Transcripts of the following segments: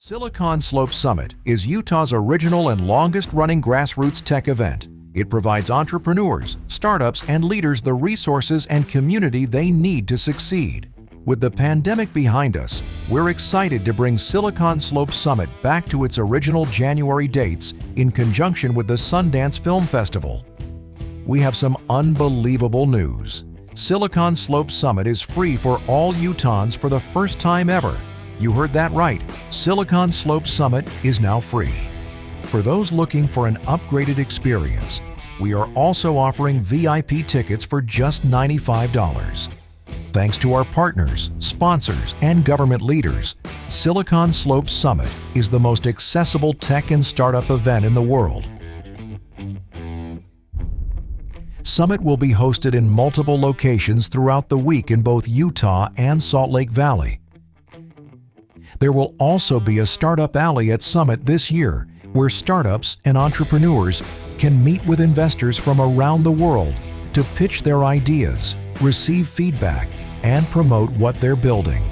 Silicon Slope Summit is Utah's original and longest-running grassroots tech event. It provides entrepreneurs, startups, and leaders the resources and community they need to succeed. With the pandemic behind us, we're excited to bring Silicon Slope Summit back to its original January dates in conjunction with the Sundance Film Festival. We have some unbelievable news. Silicon Slope Summit is free for all Utahns for the first time ever. You heard that right. Silicon Slope Summit is now free. For those looking for an upgraded experience, we are also offering VIP tickets for just $95. Thanks to our partners, sponsors, and government leaders, Silicon Slope Summit is the most accessible tech and startup event in the world. Summit will be hosted in multiple locations throughout the week in both Utah and Salt Lake Valley. There will also be a Startup Alley at Summit this year, where startups and entrepreneurs can meet with investors from around the world to pitch their ideas, receive feedback, and promote what they're building.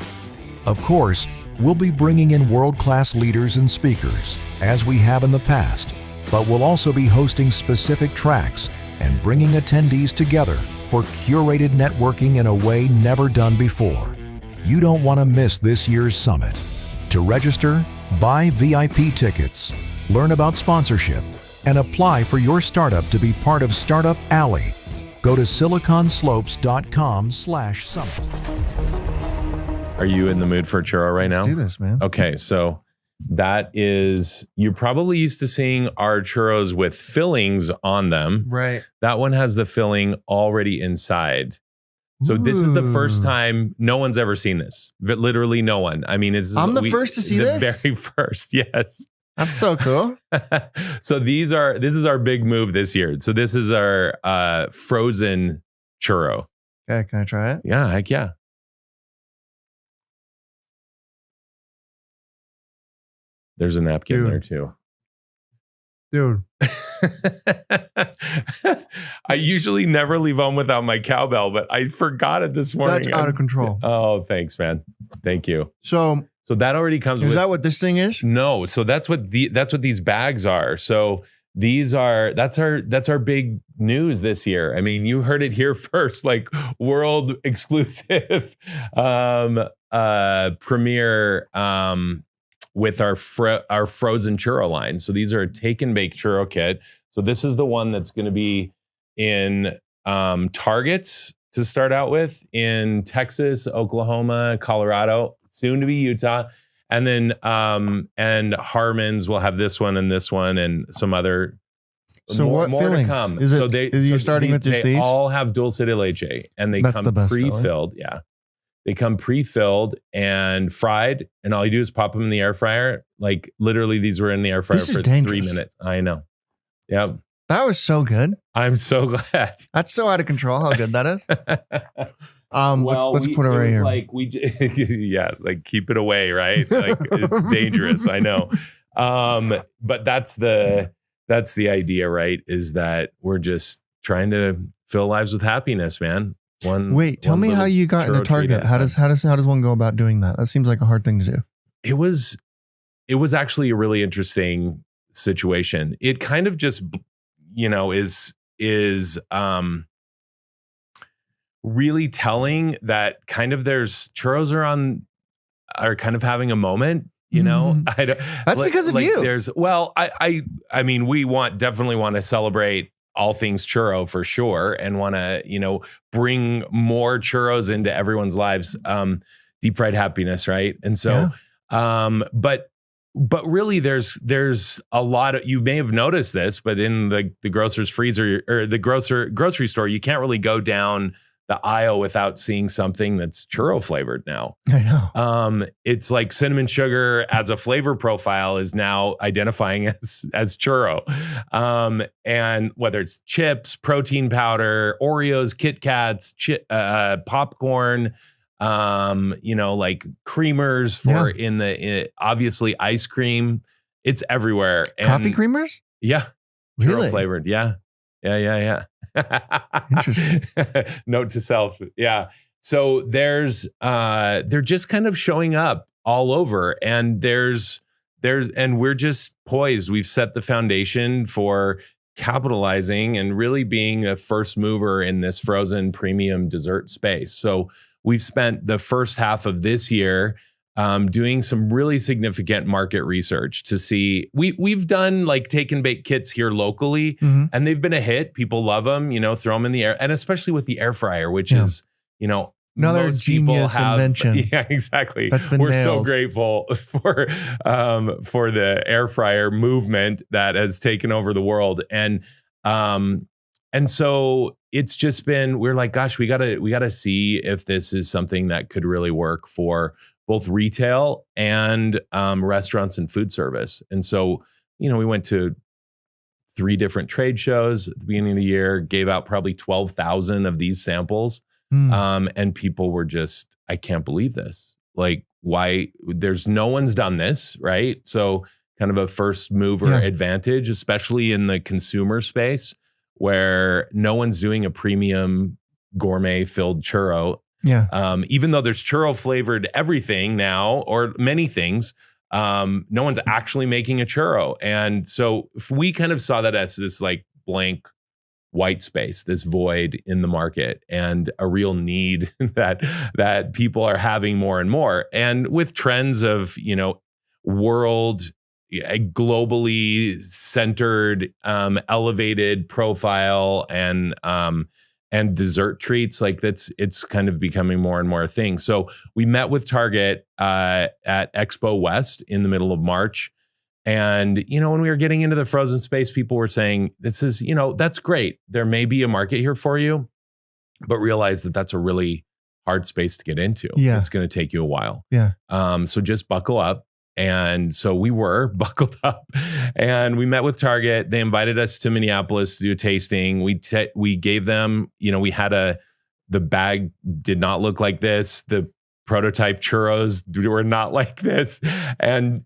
Of course, we'll be bringing in world-class leaders and speakers, as we have in the past, but we'll also be hosting specific tracks and bringing attendees together for curated networking in a way never done before. You don't want to miss this year's summit. To register, buy VIP tickets, learn about sponsorship, and apply for your startup to be part of Startup Alley, go to siliconslopes.com/summit. Are you in the mood for a churro right now? Let's do this, man. Okay, so that is, you're probably used to seeing our churros with fillings on them. Right. That one has the filling already inside. So this is the first time no one's ever seen this. Literally no one. I mean, I'm the first to see the this? very first, yes. That's so cool. So this is our big move this year. So this is our frozen churro. Okay, can I try it? Yeah, heck yeah. There's a napkin there too. Dude. I usually never leave home without my cowbell, but I forgot it this morning. That's out of control. Oh, thanks, man. Thank you. So that already comes with... Is that what this thing is? No. So that's what these bags are. So that's our big news this year. I mean, you heard it here first, like world exclusive premiere with our frozen churro line. So these are a take and bake churro kit. So this is the one that's going to be in Targets to start out with in Texas, Oklahoma, Colorado, soon to be Utah. And then and Harmon's will have this one and some other. So what fillings? To come. You're starting with just these? They all have dulce de leche and they come pre-filled. Yeah. They come pre-filled and fried, and all you do is pop them in the air fryer. Like literally, these were in the air fryer for 3 minutes. I know. Yep. That was so good. I'm so glad. That's so out of control how good that is. Let's put it right here. Like yeah, like keep it away, right? Like it's dangerous. I know. But that's the idea, right? Is that we're just trying to fill lives with happiness, man. Tell me how you got into Target. How does one go about doing that? That seems like a hard thing to do. It was actually a really interesting situation. It kind of just, is really telling that kind of there's churros are kind of having a moment. That's because of you. I mean, we definitely want to celebrate all things churro for sure, and want to, bring more churros into everyone's lives. Deep fried happiness, right? And so, but really, there's a lot of, you may have noticed this, but in the grocer's freezer or the grocery store, you can't really go down the aisle without seeing something that's churro flavored now. I know. It's like cinnamon sugar as a flavor profile is now identifying as churro. And whether it's chips, protein powder, Oreos, Kit Kats, popcorn, like creamers for obviously ice cream. It's everywhere. And coffee creamers? Yeah. Really? Churro flavored. Yeah. Interesting. Note to self. Yeah. So they're just kind of showing up all over, and there's we're just poised. We've set the foundation for capitalizing and really being a first mover in this frozen premium dessert space. So we've spent the first half of this year doing some really significant market research to see. We've done like take and bake kits here locally, and they've been a hit. People love them, throw them in the air, and especially with the air fryer, which is, another genius invention. Yeah, exactly. That's been We're nailed. so grateful for the air fryer movement that has taken over the world, and so it's just been, we're like, gosh, we gotta see if this is something that could really work for both retail and restaurants and food service. And so, we went to 3 different trade shows at the beginning of the year, gave out probably 12,000 of these samples. And people were just, I can't believe this. Like, why? There's no one's done this, right? So kind of a first mover advantage, especially in the consumer space where no one's doing a premium gourmet filled churro. Yeah. Even though there's churro flavored everything now, or many things, no one's actually making a churro. And so if we kind of saw that as this like blank white space, this void in the market, and a real need that people are having more and more. And with trends of, world, globally centered, elevated profile and dessert treats, like it's kind of becoming more and more a thing. So we met with Target at Expo West in the middle of March. And, when we were getting into the frozen space, people were saying, this is, that's great. There may be a market here for you, but realize that that's a really hard space to get into. Yeah. It's going to take you a while. Yeah. So just buckle up. And so we were buckled up, and we met with Target. They invited us to Minneapolis to do a tasting. We gave them, the bag did not look like this. The prototype churros were not like this. And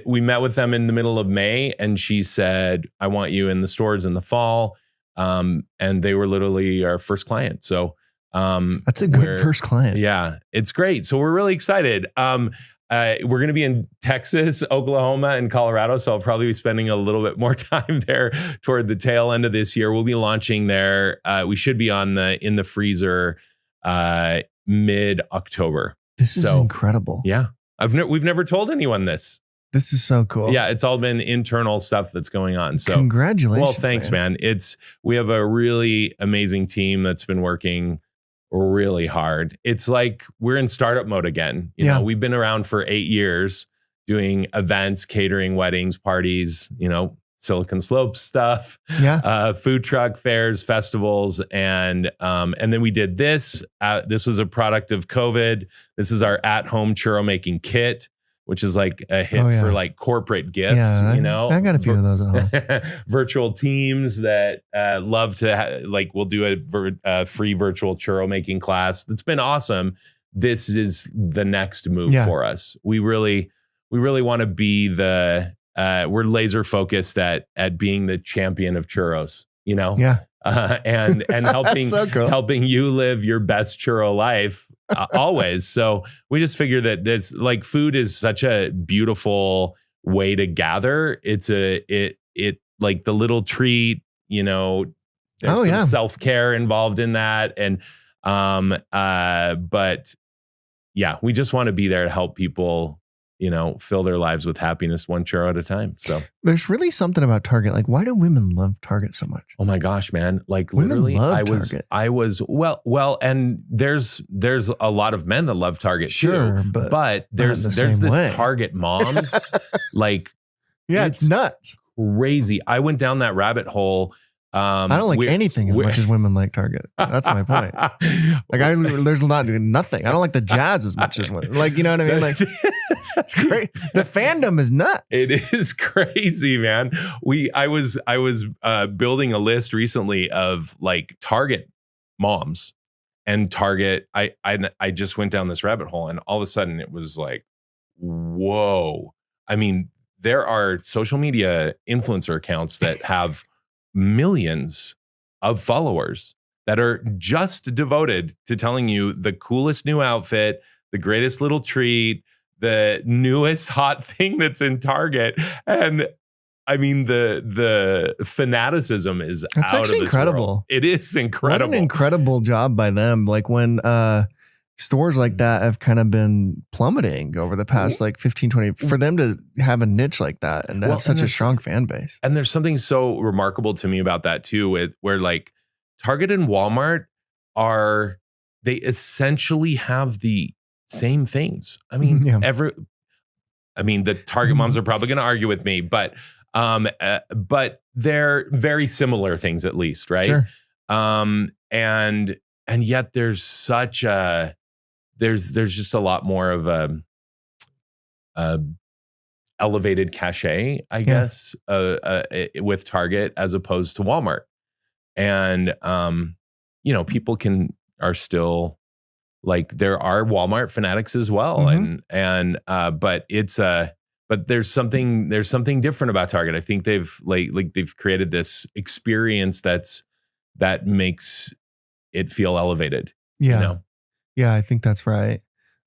we met with them in the middle of May, and she said, I want you in the stores in the fall. And they were literally our first client. So that's a good first client. Yeah, it's great. So we're really excited. We're going to be in Texas, Oklahoma, and Colorado. So I'll probably be spending a little bit more time there toward the tail end of this year. We'll be launching there. We should be in the freezer mid-October. This is incredible. Yeah. We've never told anyone this. This is so cool. Yeah, it's all been internal stuff that's going on. So congratulations. Well, thanks, man. We have a really amazing team that's been working really hard. It's like we're in startup mode again. We've been around for 8 years doing events, catering, weddings, parties, Silicon Slopes stuff, food truck fairs, festivals, and then we did this. This was a product of COVID. This is our at-home churro-making kit, which is like a hit for like corporate gifts. I got a few of those at home. Virtual teams that love to we'll do a free virtual churro-making class. That's been awesome. This is the next move for us. We really want to be we're laser focused at being the champion of churros, and helping helping you live your best churro life always. So we just figure that this food is such a beautiful way to gather. It's like the little treat, there's some self-care involved in that. And but yeah, we just want to be there to help people fill their lives with happiness one churro at a time. So there's really something about Target. Like, why do women love Target so much? Oh my gosh, man. Like women literally love Target. And there's a lot of men that love Target too. But there's this way. Target moms. It's nuts. Crazy. I went down that rabbit hole. I don't like anything as much as women like Target. That's my point. There's nothing. I don't like the jazz as much as women. You know what I mean? It's great. The fandom is nuts. It is crazy, man. I was building a list recently of Target moms and Target. I just went down this rabbit hole, and all of a sudden it was like, whoa. I mean, there are social media influencer accounts that have millions of followers that are just devoted to telling you the coolest new outfit, the greatest little treat, the newest hot thing that's in Target. And I mean, the fanaticism is That's out actually of this incredible. world. It is incredible. What an incredible job by them. Like when stores like that have kind of been plummeting over the past like 15, 20, for them to have a niche like that and to have such a strong fan base. And there's something so remarkable to me about that too, where like Target and Walmart they essentially have the same things. I mean, the Target moms are probably going to argue with me, but they're very similar things at least, right? Sure. And yet there's such there's just a lot more of a elevated cachet, I guess, with Target as opposed to Walmart. And people are still like, there are Walmart fanatics as well, but there's something different about Target. I think they've created this experience that makes it feel elevated. Yeah. Yeah, I think that's right.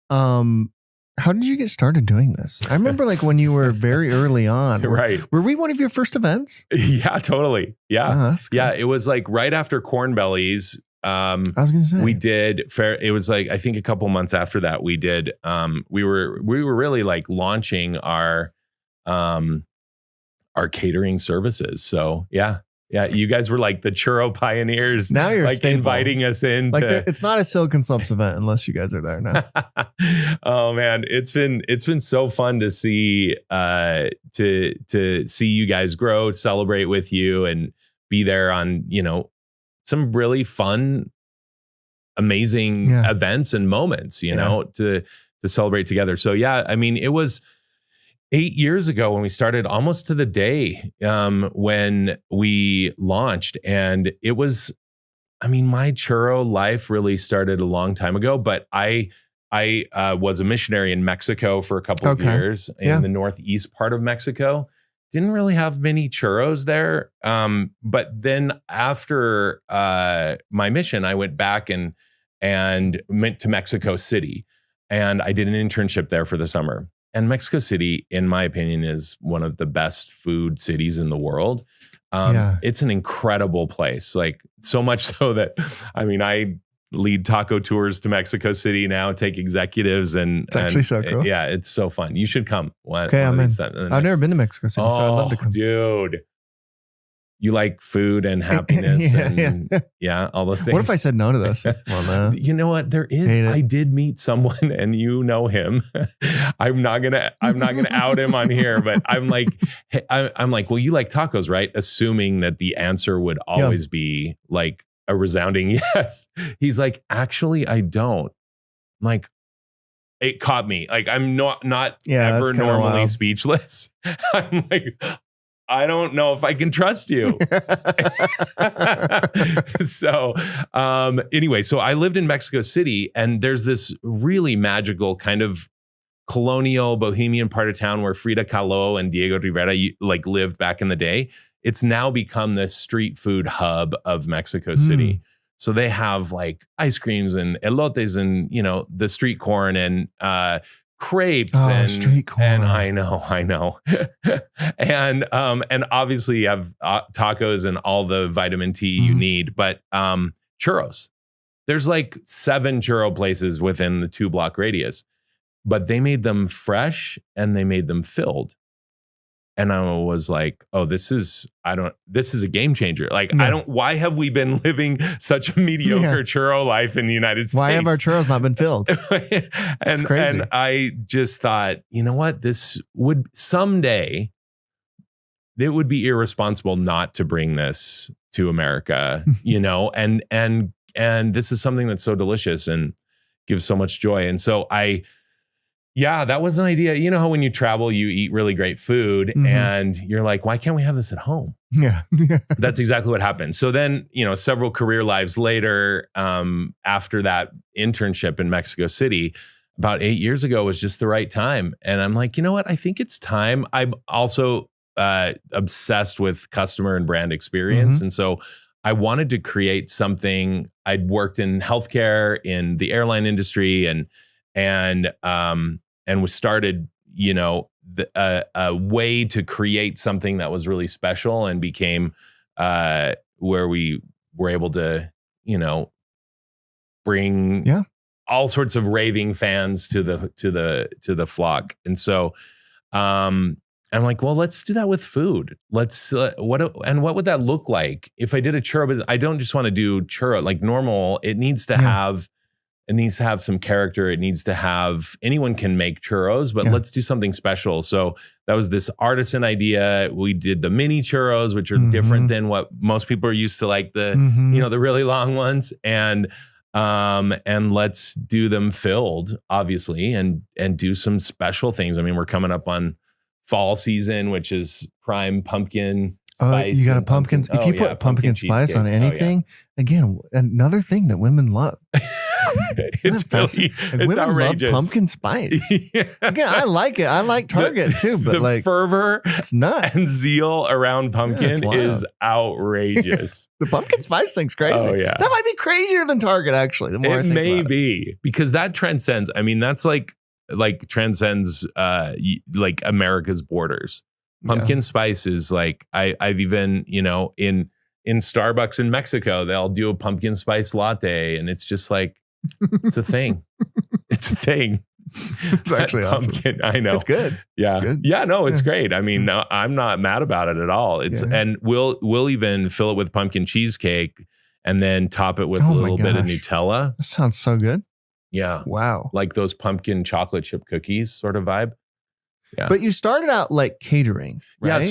How did you get started doing this? I remember like when you were very early on. Right. Were we one of your first events? Yeah, totally. Yeah. Oh, that's cool. Yeah. It was like right after Corn Bellies. I was going to say we did fair. It was like, I think a couple months after that we did, we were really like launching our catering services. So yeah. Yeah, you guys were like the churro pioneers. Now you're like inviting us in. Like it's not a Silicon Slopes event unless you guys are there now. Oh man, it's been so fun to see to see you guys grow, celebrate with you, and be there on some really fun, amazing events and moments. To celebrate together. So yeah, I mean, it was 8 years ago when we started, almost to the day when we launched. And it was, I mean, my churro life really started a long time ago, but I was a missionary in Mexico for a couple of years in the northeast part of Mexico. Didn't really have many churros there. But then after my mission, I went back and went to Mexico City, and I did an internship there for the summer. And Mexico City, in my opinion, is one of the best food cities in the world. It's an incredible place, like so much so that, I mean, I lead taco tours to Mexico City now, take executives, and it's actually so cool. Yeah, it's so fun. You should come. Okay, I'm in. I've never been to Mexico City, so I'd love to come. Dude. You like food and happiness all those things. What if I said no to this? Well, no. You know what? There is. I did meet someone, and you know him. I'm not gonna out him on here, but I'm like, well, you like tacos, right? Assuming that the answer would always be like a resounding yes. He's like, actually, I don't. I'm like, it caught me. Like, I'm not ever normally speechless. I'm like, I don't know if I can trust you. So anyway, so I lived in Mexico City, and there's this really magical kind of colonial bohemian part of town where Frida Kahlo and Diego Rivera like lived back in the day. It's now become this street food hub of Mexico City. So they have like ice creams and elotes and, the street corn and crepes and street corn. And I know. and obviously you have tacos and all the vitamin T you need, but churros. There's like 7 churro places within the 2-block radius, but they made them fresh and they made them filled. And I was like, oh, this is a game changer. Like, why have we been living such a mediocre churro life in the United States? Why have our churros not been filled? It's crazy. And I just thought, you know what? This would someday, it would be irresponsible not to bring this to America, and this is something that's so delicious and gives so much joy. And so that was an idea. You know how when you travel, you eat really great food and you're like, why can't we have this at home? Yeah. That's exactly what happened. So then, several career lives later, after that internship in Mexico City, about 8 years ago was just the right time. And I'm like, you know what? I think it's time. I'm also obsessed with customer and brand experience. And so I wanted to create something. I'd worked in healthcare, in the airline industry, and we started, a way to create something that was really special and became where we were able to, bring all sorts of raving fans to the flock. And so I'm like, well, let's do that with food. Let's what would that look like if I did a churro business? I don't just want to do churro like normal. It needs to have some character. It needs to have, anyone can make churros, but let's do something special. So that was this artisan idea. We did the mini churros, which are different than what most people are used to, like the the really long ones, and let's do them filled, obviously, and do some special things. I mean, we're coming up on fall season, which is prime pumpkin spice. You got a pumpkin. If you put pumpkin spice on anything, again, another thing that women love. It's women outrageous. love pumpkin spice. Again, I like it. I like Target too, but the fervor it's nuts. and zeal around pumpkin is outrageous. The pumpkin spice thing's crazy. Oh, yeah. That might be crazier than Target, actually. The more I think may about be, because that transcends. I mean, that's like transcends like America's borders. Pumpkin spice is like, I've even, in Starbucks in Mexico, they'll do a pumpkin spice latte, and it's just like, it's a thing. It's a thing. It's actually pumpkin, awesome. I know. It's good. Yeah. It's good. Yeah, no, it's great. I mean, no, I'm not mad about it at all. And we'll even fill it with pumpkin cheesecake and then top it with a little bit of Nutella. That sounds so good. Yeah. Wow. Like those pumpkin chocolate chip cookies sort of vibe. Yeah. But you started out like catering, right? Yeah.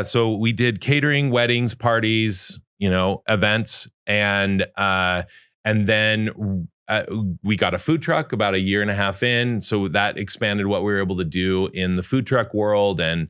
So we did catering, weddings, parties, events, and then we got a food truck about a year and a half in. So that expanded what we were able to do in the food truck world and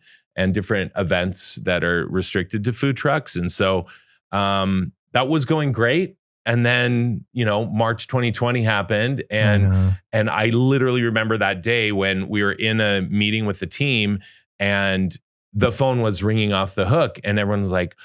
different events that are restricted to food trucks. And so that was going great. And then, March 2020 happened, and I literally remember that day when we were in a meeting with the team and the phone was ringing off the hook, and everyone was like,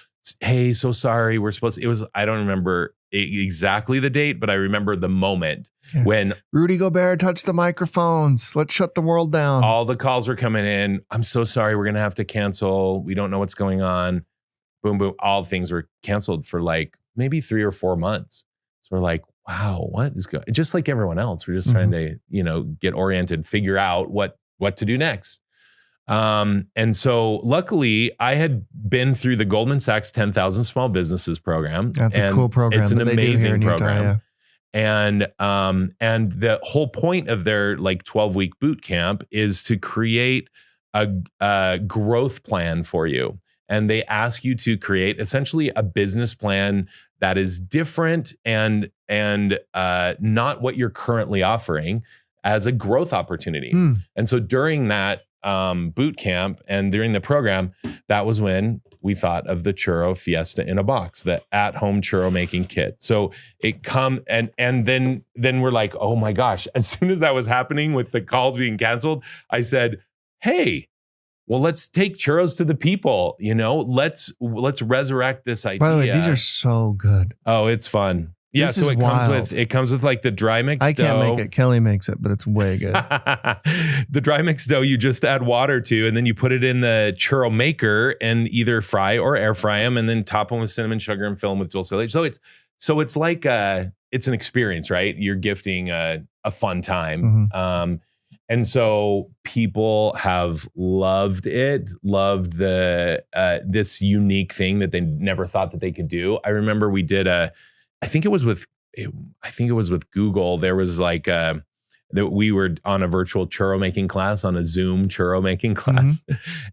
"Hey, so sorry, I don't remember exactly the date, but I remember the moment when Rudy Gobert touched the microphones. Let's shut the world down. All the calls were coming in. I'm so sorry, we're going to have to cancel. We don't know what's going on. Boom, boom. All things were canceled for like maybe 3 or 4 months. So we're like, wow, what is going? Just like everyone else, we're just trying to, get oriented, figure out what to do next. And so luckily I had been through the Goldman Sachs 10,000 Small Businesses program. That's a cool program. It's an amazing program. Utah, And the whole point of their 12-week boot camp is to create a growth plan for you. And they ask you to create essentially a business plan that is different and not what you're currently offering as a growth opportunity. And so during that boot camp and during the program, that was when we thought of the Churro Fiesta in a Box, the at-home churro making kit. So it and then we're like, oh my gosh! As soon as that was happening with the calls being canceled, I said, hey, well, let's take churros to the people. Let's resurrect this idea. By the way, these are so good. Oh, it's fun. Yeah, this so is it comes with like the dry mix dough. I can't make it. Kelly makes it, but it's way good. The dry mix dough you just add water to, and then you put it in the churro maker and either fry or air fry them, and then top them with cinnamon sugar and fill them with dulce de leche. So it's like it's an experience, right? You're gifting a fun time. And so people have loved it, loved the this unique thing that they never thought that they could do. I remember we did I think it was with Google. There was like that we were on a virtual churro making class, on a Zoom churro making class.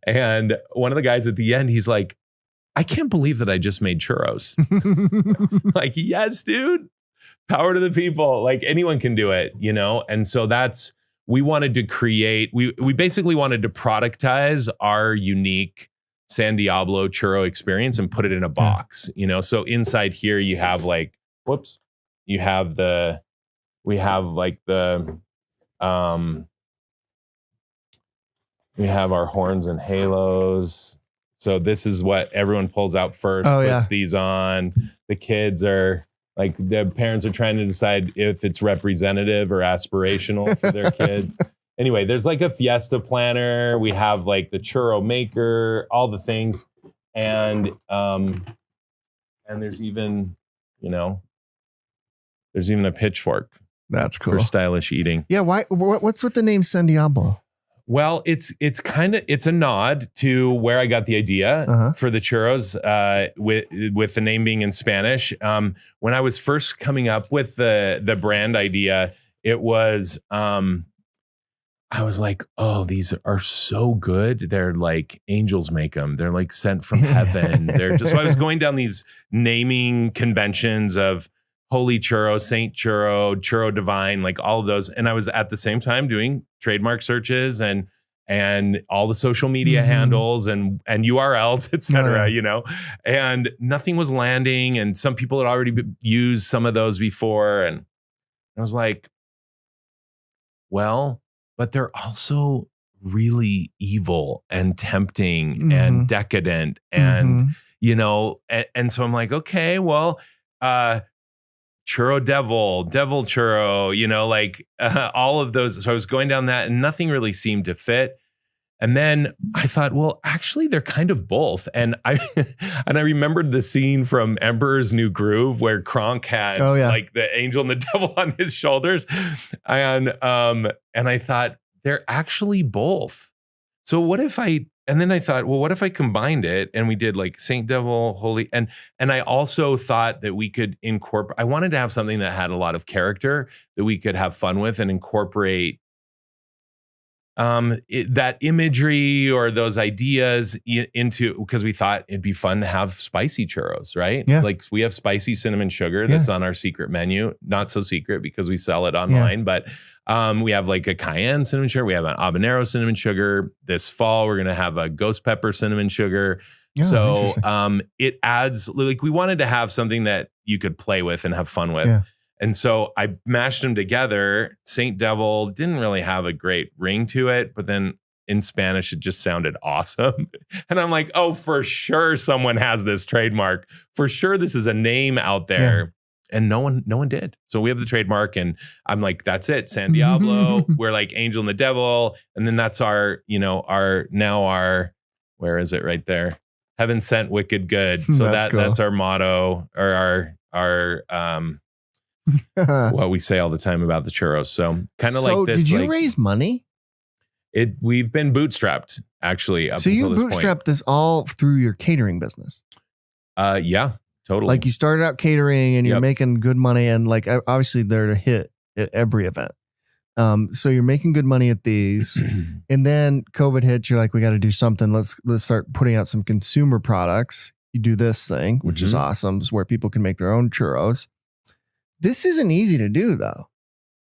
And one of the guys at the end, he's like, I can't believe that I just made churros. Like, yes, dude, power to the people. Like anyone can do it, And so we wanted to create, we basically wanted to productize our unique San Diablo churro experience and put it in a box, So inside here you have we have our horns and halos. So this is what everyone pulls out first, puts these on. The kids are like, the parents are trying to decide if it's representative or aspirational for their kids. anyway, there's like a fiesta planner. We have like the churro maker, all the things. And there's even, there's even a pitchfork. That's cool. For stylish eating. Yeah. Why? What's with the name San Diablo? Well, it's a nod to where I got the idea for the churros, with the name being in Spanish. When I was first coming up with the brand idea, it was I was like, oh, these are so good. They're like angels make them. They're like sent from heaven. They're just. So I was going down these naming conventions of Holy Churro, Saint Churro, Churro Divine, like all of those. And I was at the same time doing trademark searches and all the social media handles and URLs, et cetera, and nothing was landing. And some people had already used some of those before. And I was like, well, but they're also really evil and tempting and decadent. And, and so I'm like, okay, well, churro devil churro, all of those. So I was going down that and nothing really seemed to fit. And then I thought, well, actually they're kind of both. And I remembered the scene from Emperor's New Groove where Kronk had like the angel and the devil on his shoulders. And I thought they're actually both. So what if then I thought, well, what if I combined it and we did like Saint Devil, Holy, and I also thought that we could incorporate, I wanted to have something that had a lot of character that we could have fun with and incorporate that imagery or those ideas into, because we thought it'd be fun to have spicy churros, right? Yeah. Like we have spicy cinnamon sugar that's on our secret menu. Not so secret because we sell it online, but we have like a cayenne cinnamon sugar. We have an habanero cinnamon sugar. This fall, we're going to have a ghost pepper cinnamon sugar. Oh, so it adds, like we wanted to have something that you could play with and have fun with. Yeah. And so I mashed them together. Saint Devil didn't really have a great ring to it, but then in Spanish, it just sounded awesome. And I'm like, oh, for sure someone has this trademark. For sure this is a name out there. Yeah. And no one did. So we have the trademark and I'm like, that's it. San Diablo. We're like Angel and the Devil. And then that's our, where is it right there? Heaven sent wicked good. So that's our motto or our what we say all the time about the churros. So kind of like this. Did you raise money? We've been bootstrapped actually. So you bootstrapped this all through your catering business? Yeah, totally. Like you started out catering and you're making good money and like obviously they're a hit at every event. So you're making good money at these and then COVID hits. You're like, we got to do something. Let's start putting out some consumer products. You do this thing, which is awesome. It's where people can make their own churros. This isn't easy to do though.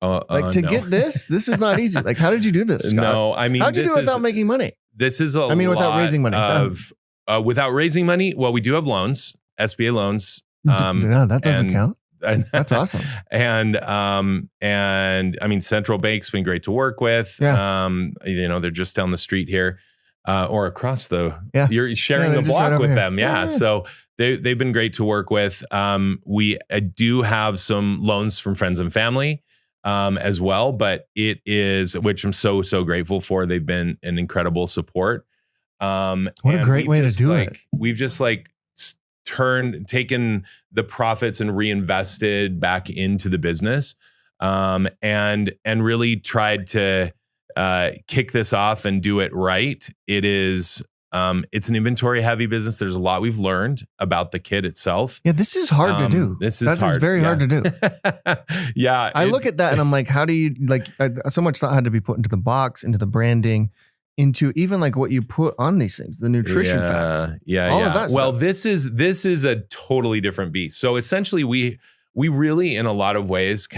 Get this is not easy. Like, how did you do this, Scott? No, I mean, how'd you do it without making money? This is without raising money. Without raising money. Well, we do have loans, SBA loans. No, that doesn't count. That's awesome. And I mean, Central Bank's been great to work with. Yeah. They're just down the street here, or across you're sharing the block with them. Yeah. So they've been great to work with. We do have some loans from friends and family as well, but which I'm so grateful for. They've been an incredible support. What a great way to do it. We've just taken the profits and reinvested back into the business, and really tried to kick this off and do it right. It's an inventory heavy business. There's a lot we've learned about the kit itself. Yeah, this is hard to do. That is very hard to do. Yeah. I look at that and I'm like, how do you so much thought had to be put into the box, into the branding, into even like what you put on these things, the nutrition facts. Yeah. All of that stuff. Well, this is a totally different beast. So essentially we really, in a lot of ways,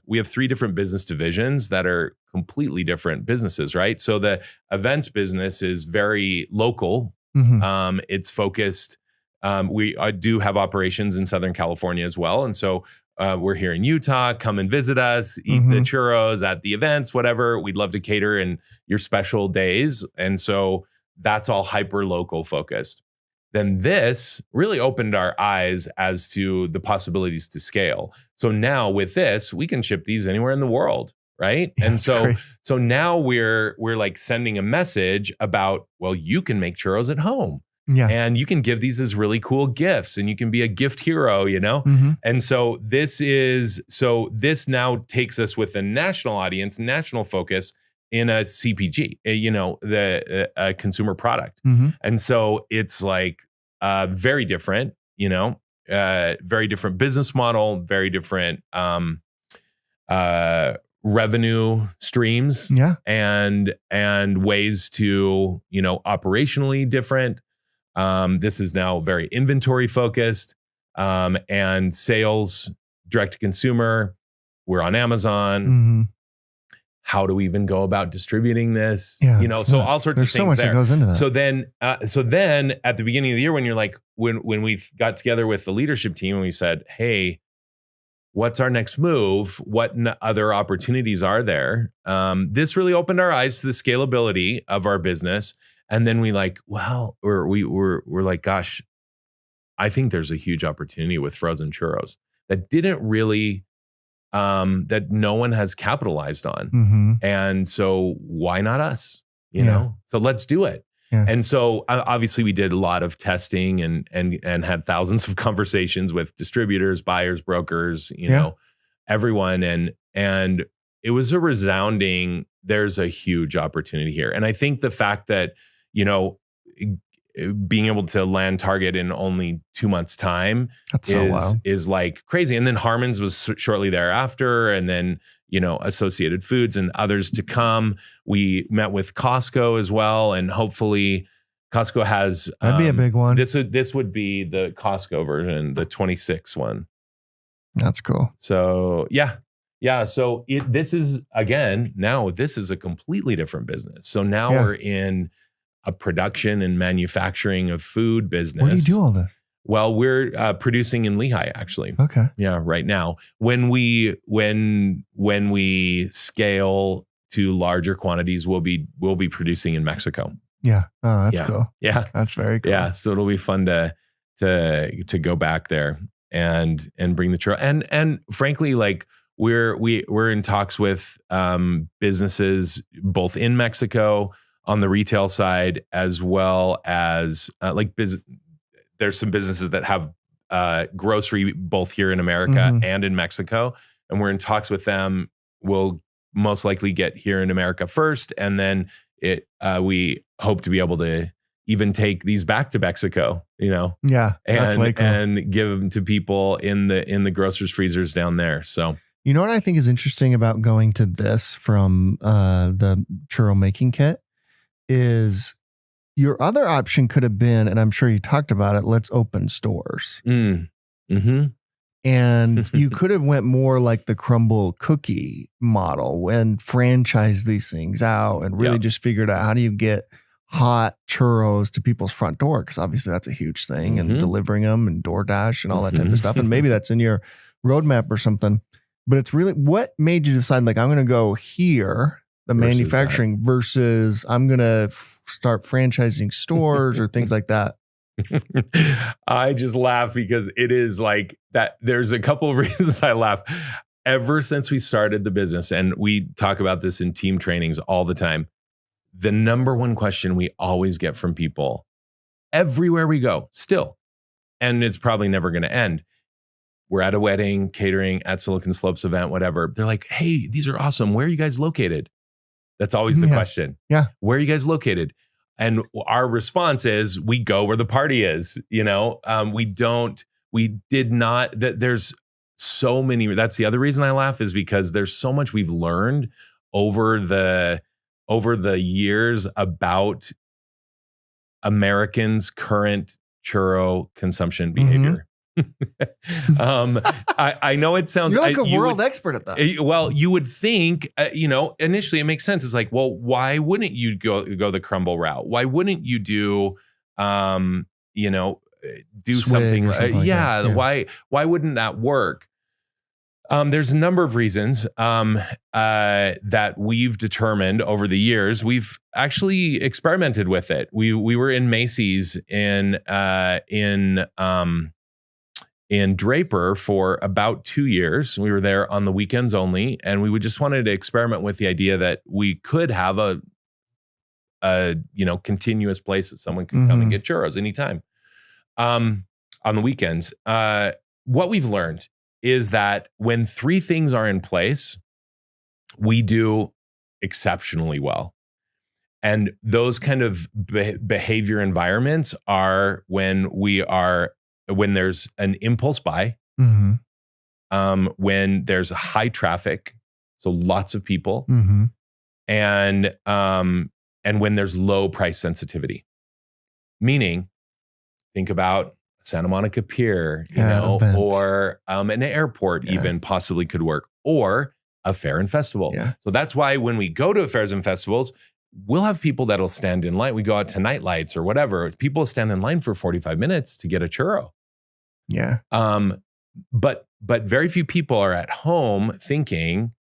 we have 3 different business divisions that are completely different businesses, right? So the events business is very local. It's focused. We do have operations in Southern California as well. And so we're here in Utah. Come and visit us, eat the churros at the events, whatever. We'd love to cater in your special days. And so that's all hyper local focused. Then this really opened our eyes as to the possibilities to scale. So now with this, we can ship these anywhere in the world. right? Yeah, and it's so crazy. so now we're like sending a message about, well, you can make churros at home. Yeah. And you can give these as really cool gifts, and you can be a gift hero, Mm-hmm. And so this now takes us with a national audience, national focus in a CPG, the consumer product. Mm-hmm. And so it's like very different, very different business model, very different revenue streams, Yeah. and ways to, operationally different. This is now very inventory focused, and sales, direct to consumer. We're on Amazon. Mm-hmm. How do we even go about distributing this? Yeah, So all sorts of things There's so much there. that goes into that. So then at the beginning of the year, when you're like, when we got together with the leadership team and we said, hey, what's our next move? What other opportunities are there? This really opened our eyes to the scalability of our business. And then we're like, gosh, I think there's a huge opportunity with frozen churros that didn't really, that no one has capitalized on. Mm-hmm. And so why not us? Yeah. So let's do it. Yeah. And so obviously we did a lot of testing and had thousands of conversations with distributors, buyers, brokers, everyone. And it was a resounding, there's a huge opportunity here. And I think the fact that, being able to land Target in only 2 months time is like crazy. And then Harmon's was shortly thereafter. And then, Associated Foods and others to come. We met with Costco as well. And hopefully Costco has, that'd be a big one. This would be the Costco version, the 26 one. That's cool. So yeah. So this is a completely different business. So now we're in a production and manufacturing of food business. Where do you do all this? Well, we're producing in Lehigh, actually. Okay. Yeah, right now. When we scale to larger quantities, we'll be producing in Mexico. Yeah. Oh, that's cool. Yeah, that's very cool. Yeah, so it'll be fun to go back there and bring the churro. And frankly, like we're in talks with businesses both in Mexico on the retail side, as well as there's some businesses that have grocery both here in America and in Mexico. And we're in talks with them. We'll most likely get here in America first. And then we hope to be able to even take these back to Mexico, Yeah. That's way cool. And give them to people in the grocers freezers down there. So, what I think is interesting about going to this from the churro making kit is your other option could have been, and I'm sure you talked about it, let's open stores. Mm-hmm. And you could have went more like the crumble cookie model and franchise these things out and really just figured out how do you get hot churros to people's front door? Because obviously that's a huge thing, and delivering them and DoorDash and all that type of stuff. And maybe that's in your roadmap or something. But it's really, what made you decide, like, I'm going to go here, the manufacturing, versus I'm going to start franchising stores or things like that? I just laugh because it is like that. There's a couple of reasons I laugh. Ever since we started the business, and we talk about this in team trainings all the time, the number one question we always get from people everywhere we go still, and it's probably never going to end. We're at a wedding, catering, at Silicon Slopes event, whatever. They're like, hey, these are awesome. Where are you guys located? That's always the question. Yeah. Where are you guys located? And our response is, we go where the party is. We did not, that there's so many, that's the other reason I laugh, is because there's so much we've learned over the years about Americans' current churro consumption behavior. I know it sounds, you're like a world expert at that. Well, you would think, initially it makes sense. It's like, well, why wouldn't you go the crumble route? Why wouldn't you do, do something? Why wouldn't that work? There's a number of reasons that we've determined over the years. We've actually experimented with it. We were in Macy's in in Draper for about 2 years. We were there on the weekends only, and we just wanted to experiment with the idea that we could have a continuous place that someone could come and get churros anytime on the weekends. What we've learned is that when 3 things are in place, we do exceptionally well. And those kind of behavior environments are when there's an impulse buy, when there's high traffic, so lots of people, and when there's low price sensitivity. Meaning, think about Santa Monica Pier, events. or an airport even possibly could work, or a fair and festival. Yeah. So that's why when we go to fairs and festivals, we'll have people that'll stand in line. We go out to night lights or whatever. People stand in line for 45 minutes to get a churro. Yeah. But very few people are at home thinking,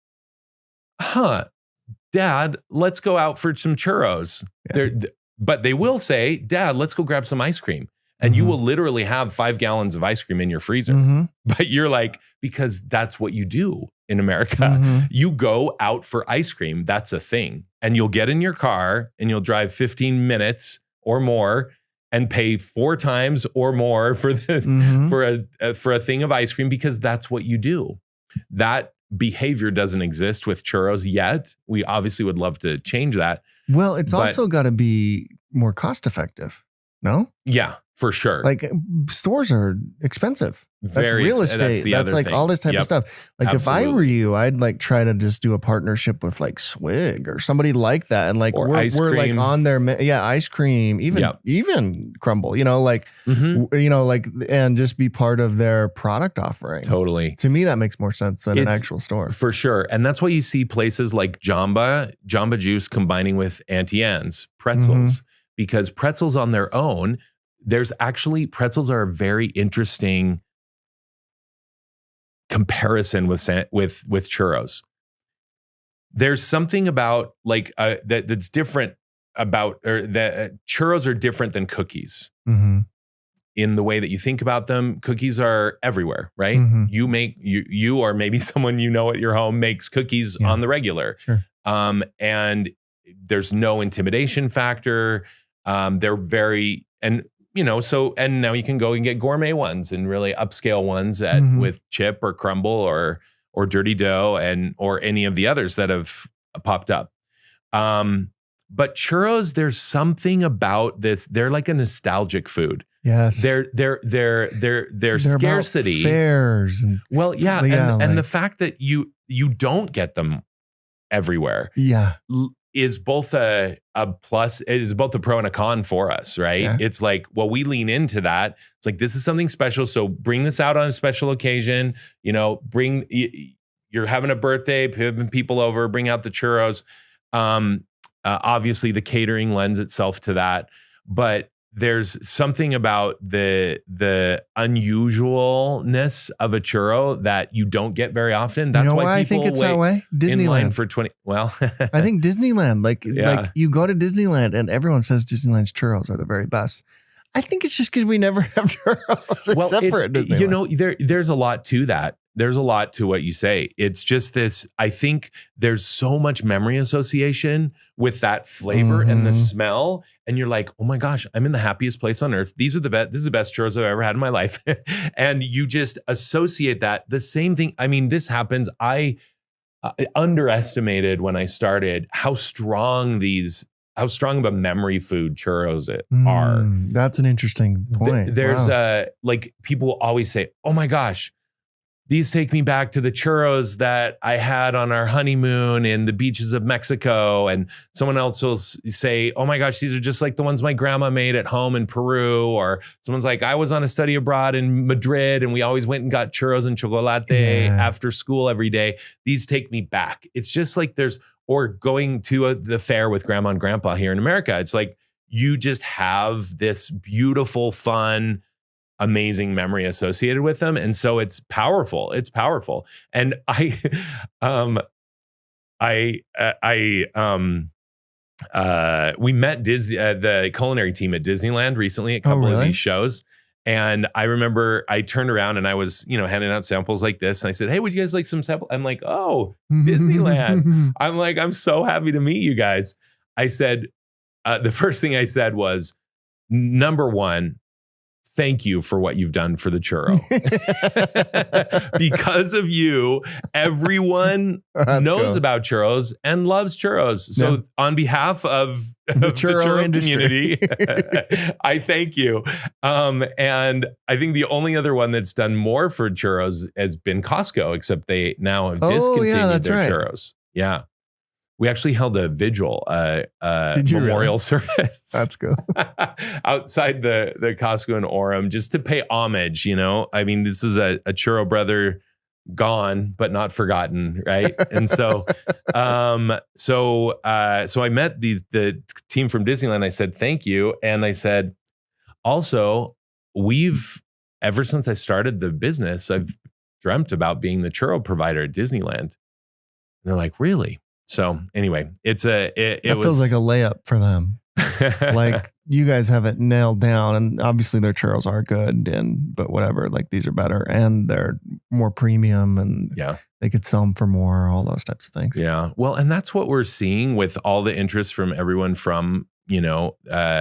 Dad, let's go out for some churros. Yeah. But they will say, Dad, let's go grab some ice cream. And you will literally have 5 gallons of ice cream in your freezer. But you're like, because that's what you do in America. You go out for ice cream. That's a thing. And you'll get in your car and you'll drive 15 minutes or more and pay 4 times or more for a thing of ice cream, because that's what you do. That behavior doesn't exist with churros yet. We obviously would love to change that. Well, it's also got to be more cost effective. No? Yeah, for sure. Like stores are expensive. That's real estate. That's like all this type of stuff. Like if I were you, I'd like try to just do a partnership with like Swig or somebody like that. And like we're like on their, ice cream, even Crumble, and just be part of their product offering. Totally. To me, that makes more sense than an actual store. For sure. And that's why you see places like Jamba Juice combining with Auntie Anne's pretzels. Because pretzels on their own, pretzels are a very interesting comparison with churros. There's something about that's different about, or that churros are different than cookies in the way that you think about them. Cookies are everywhere, right? You or maybe someone at your home makes cookies on the regular. Sure. And there's no intimidation factor. They're very, and now you can go and get gourmet ones and really upscale ones with chip or crumble or dirty dough or any of the others that have popped up. But churros, there's something about this. They're like a nostalgic food. Yes. They're scarcity. About fairs. And the fact that you don't get them everywhere. Yeah. Is both a plus, it is both a pro and a con for us, right? Yeah. It's like, well, we lean into that. It's like, this is something special. So bring this out on a special occasion, you're having a birthday, having people over, bring out the churros. Obviously the catering lends itself to that, but there's something about the unusualness of a churro that you don't get very often. That's why I think it's that way. Disneyland in line for 20. Well, I think Disneyland, like you go to Disneyland and everyone says Disneyland's churros are the very best. I think it's just because we never have churros except for at Disneyland. There's a lot to that. There's a lot to what you say. It's just this, I think there's so much memory association with that flavor and the smell. And you're like, oh my gosh, I'm in the happiest place on earth. This is the best churros I've ever had in my life. And you just associate that. The same thing. I mean, this happens. I underestimated when I started how strong of a memory food churros are. That's an interesting point. There's people will always say, oh my gosh, these take me back to the churros that I had on our honeymoon in the beaches of Mexico. And someone else will say, oh my gosh, these are just like the ones my grandma made at home in Peru. Or someone's like, I was on a study abroad in Madrid and we always went and got churros and chocolate after school every day. These take me back. It's just like or going to the fair with grandma and grandpa here in America. It's like, you just have this beautiful, fun, amazing memory associated with them. And so it's powerful. It's powerful. And we met the culinary team at Disneyland recently, a couple of these shows. And I remember I turned around and I was, handing out samples like this. And I said, hey, would you guys like some sample? I'm like, oh, Disneyland. I'm like, I'm so happy to meet you guys. I said, the first thing I said was, number one, thank you for what you've done for the churro. Because of you, everyone knows about churros and loves churros. So on behalf of the churro community, I thank you. And I think the only other one that's done more for churros has been Costco, except they now have discontinued their churros. Yeah. We actually held a vigil, memorial service. That's cool. Outside the Costco in Orem, just to pay homage, I mean, this is a churro brother gone, but not forgotten, right? And so I met the team from Disneyland. I said, thank you. And I said, also, ever since I started the business, I've dreamt about being the churro provider at Disneyland. And they're like, really? So anyway, it feels like a layup for them. Like you guys have it nailed down, and obviously their churros are good, but whatever, like these are better and they're more premium, and they could sell them for more, all those types of things. Yeah. Well, and that's what we're seeing with all the interest from everyone from, Costco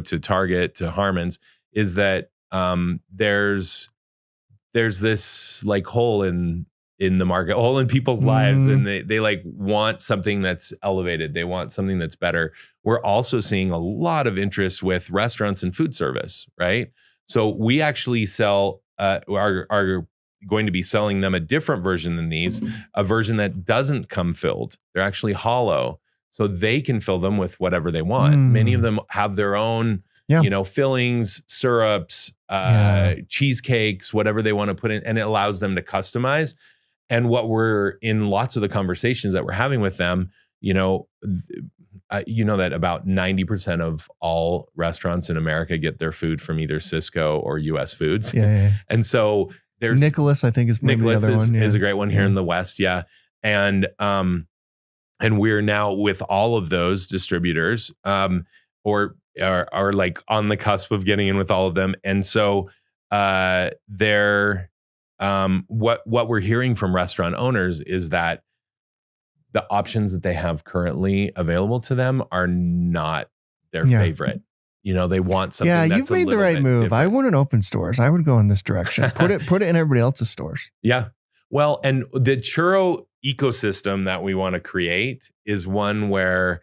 to Target to Harmon's, is that there's this like hole in the market, hole in people's lives, and they like want something that's elevated. They want something that's better. We're also seeing a lot of interest with restaurants and food service, right? So we actually are going to be selling them a different version than these, a version that doesn't come filled. They're actually hollow, so they can fill them with whatever they want. Many of them have their own fillings, syrups, cheesecakes, whatever they want to put in, and it allows them to customize. And what we're in lots of the conversations that we're having with them, that about 90% of all restaurants in America get their food from either Cisco or US Foods. Yeah. And so there's Nicholas, I think is maybe the other one. Is a great one here in the West. Yeah. And we're now with all of those distributors, or are like on the cusp of getting in with all of them. And so what we're hearing from restaurant owners is that the options that they have currently available to them are not their favorite. They want something. Yeah, you've made the right move. Different. I wouldn't open stores. I would go in this direction. Put it in everybody else's stores. Yeah. Well, and the churro ecosystem that we want to create is one where,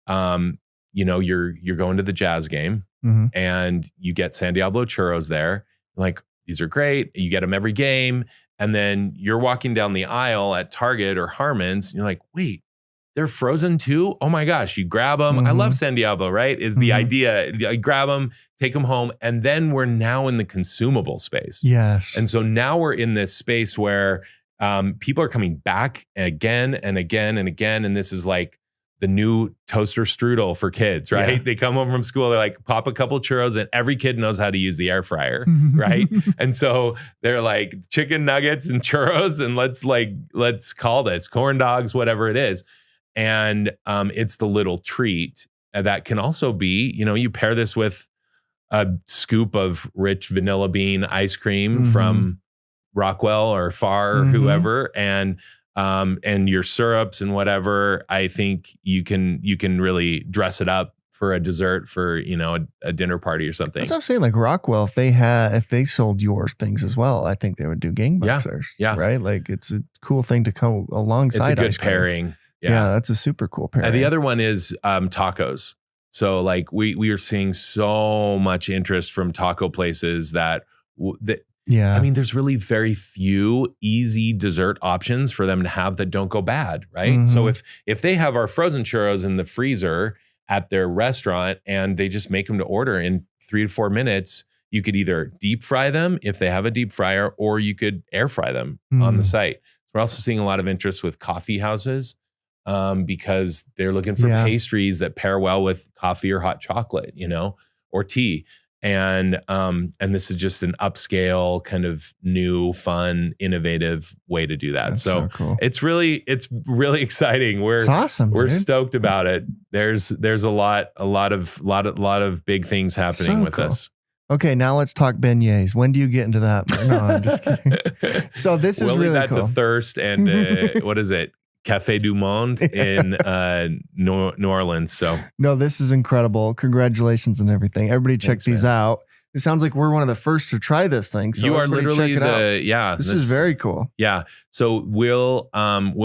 you're going to the Jazz game and you get San Diablo Churros there. Like, these are great. You get them every game. And then you're walking down the aisle at Target or Harmon's. And you're like, wait, they're frozen too? Oh my gosh. You grab them. I love San Diablo, right? Is the idea. I grab them, take them home. And then we're now in the consumable space. Yes. And so now we're in this space where people are coming back again and again and again. And this is like the new toaster strudel for kids, right? Yeah. They come home from school, they're like, pop a couple churros, and every kid knows how to use the air fryer, right? And so they're like chicken nuggets and churros, and let's call this corn dogs, whatever it is. And it's the little treat that can also be, you pair this with a scoop of rich vanilla bean ice cream from Rockwell or Farr or whoever, and your syrups and whatever. I think you can really dress it up for a dessert for, a dinner party or something. That's what I'm saying. Like Rockwell, if they sold yours things as well, I think they would do gangbusters. Yeah. Right. Like it's a cool thing to come alongside. It's a good pairing. Yeah. That's a super cool pairing. And the other one is tacos. So like we are seeing so much interest from taco places that I mean, there's really very few easy dessert options for them to have that don't go bad, right? So if they have our frozen churros in the freezer at their restaurant and they just make them to order in 3 to 4 minutes, you could either deep fry them if they have a deep fryer, or you could air fry them on the site. We're also seeing a lot of interest with coffee houses because they're looking for pastries that pair well with coffee or hot chocolate, or tea. And this is just an upscale kind of new, fun, innovative way to do that. That's so cool. it's really exciting. It's awesome. We're dude. stoked about it. There's a lot of big things happening with us. Okay, now let's talk beignets. When do you get into that? No, I'm just kidding. So this is we'll really leave that cool. to Thirst and what is it? Café du Monde in New Orleans. So no, this is incredible. Congratulations and everything. Everybody check Thanks, these man. out. It sounds like we're one of the first to try this thing. So you are everybody literally check it out. This is very cool. Yeah. So we'll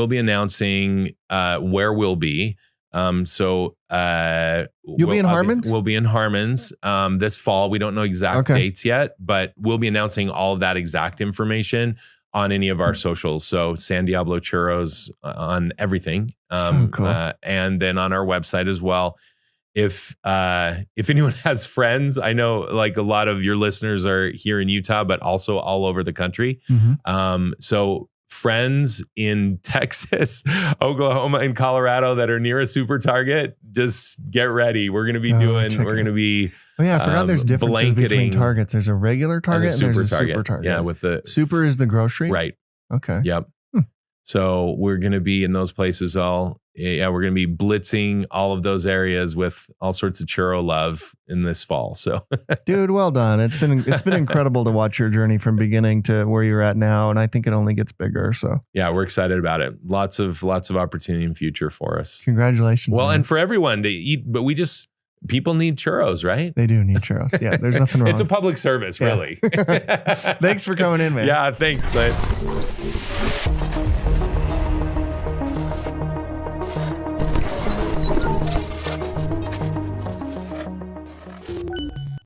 be announcing where we'll be. You'll be in Harmons? We'll be in Harmons this fall. We don't know exact dates yet, but we'll be announcing all of that exact information on any of our socials. So San Diablo Churros on everything. So cool. And then on our website as well. If anyone has friends, I know like a lot of your listeners are here in Utah, but also all over the country. So friends in Texas, Oklahoma, and Colorado that are near a super Target, just get ready. We're going to be Oh yeah, I forgot there's differences between Targets. There's a regular Target and there's a super Target. Yeah, with the super is the grocery. Right. Okay. Yep. So we're going to be in those places we're going to be blitzing all of those areas with all sorts of churro love in this fall. So dude, well done. It's been incredible to watch your journey from beginning to where you're at now. And I think it only gets bigger. So yeah, we're excited about it. Lots of opportunity in future for us. Congratulations. Well, man. and for everyone to eat, but people need churros, right? They do need churros. Yeah. There's nothing wrong. It's a public service, really. Thanks for coming in, man. Yeah. Thanks, Clint.